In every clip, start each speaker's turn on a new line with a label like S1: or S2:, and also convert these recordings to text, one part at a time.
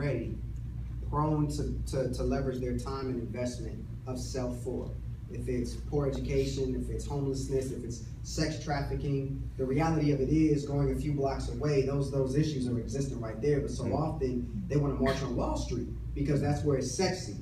S1: already prone to leverage their time and investment of self for. If it's poor education, if it's homelessness, if it's sex trafficking, the reality of it is going a few blocks away, those issues are existing right there. But so often they want to march on Wall Street because that's where it's sexy.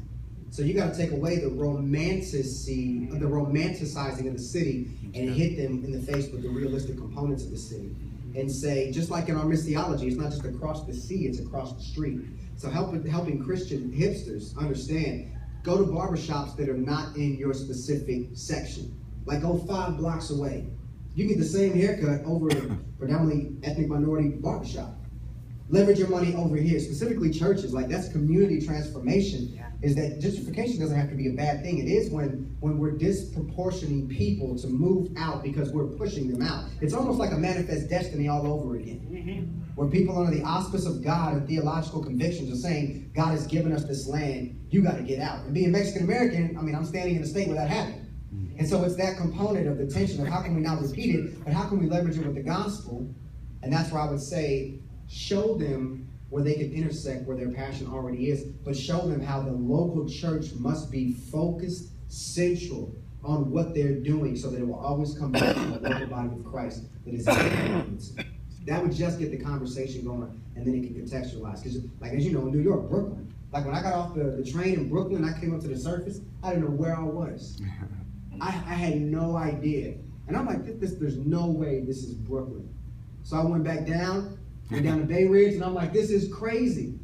S1: So you got to take away the romanticizing of the city and hit them in the face with the realistic components of the city. And say, just like in our missiology, it's not just across the sea, it's across the street. So helping Christian hipsters understand, go to barbershops that are not in your specific section. Like go 5 blocks away. You get the same haircut over a predominantly ethnic minority barbershop. Leverage your money over here, specifically churches. Like that's community transformation. Is that gentrification doesn't have to be a bad thing. It is when we're disproportioning people to move out because we're pushing them out. It's almost like a manifest destiny all over again. Where people under the auspice of God and theological convictions are saying, God has given us this land, you got to get out. And being Mexican American, I mean, I'm standing in a state where that happened. And so it's that component of the tension of how can we not repeat it, but how can we leverage it with the gospel? And that's where I would say, show them where they can intersect where their passion already is, but show them how the local church must be focused, central on what they're doing so that it will always come back to the local body of Christ that is influence. That would just get the conversation going, and then it can contextualize. Because, like, as you know, in New York, Brooklyn, like when I got off the train in Brooklyn, I came up to the surface, I didn't know where I was. I had no idea. And I'm like, there's no way this is Brooklyn. So I went back down, went down to Bay Ridge, and I'm like, this is crazy.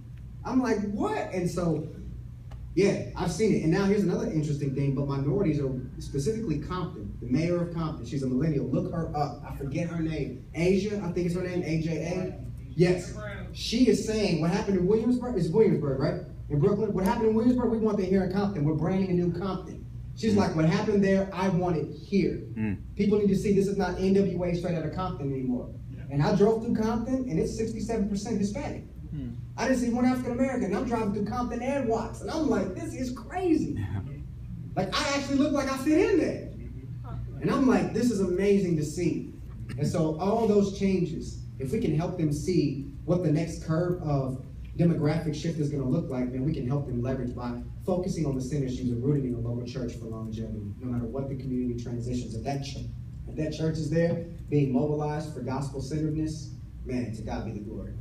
S1: I'm like, what? And so, yeah, I've seen it. And now here's another interesting thing, but minorities are specifically Compton, the mayor of Compton. She's a millennial. Look her up. I forget her name. Asia, I think it's her name, AJA. Yes. She is saying what happened in Williamsburg, it's Williamsburg, right? In Brooklyn, what happened in Williamsburg, we want that here in Compton. We're branding a new Compton. She's like, what happened there, I want it here. People need to see this is not NWA straight out of Compton anymore. And I drove through Compton, and it's 67% Hispanic. I didn't see one African American. I'm driving through Compton and Watts, and I'm like, this is crazy. Like, I actually look like I fit in there. And I'm like, this is amazing to see. And so all those changes, if we can help them see what the next curve of demographic shift is going to look like, then we can help them leverage by focusing on the center issues and rooting in the local church for longevity, no matter what the community transitions. If that church is there, being mobilized for gospel-centeredness, man, to God be the glory.